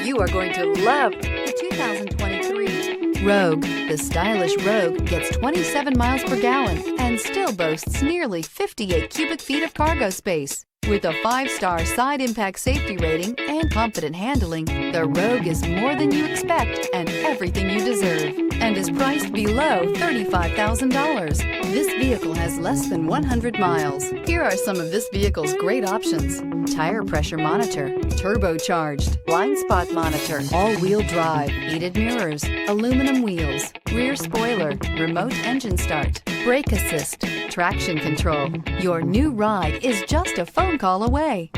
You are going to love the 2023 Rogue. The stylish Rogue gets 27 miles per gallon and still boasts nearly 58 cubic feet of cargo space. With a 5-star side impact safety rating and confident handling, the Rogue is more than you expect and everything you deserve, and is priced below $35,000. This vehicle has less than 100 miles. Here are some of this vehicle's great options: tire pressure monitor, turbocharged, blind spot monitor, all-wheel drive, heated mirrors, aluminum wheels, rear spoiler, remote engine start, brake assist, traction control. Your new ride is just a phone call away.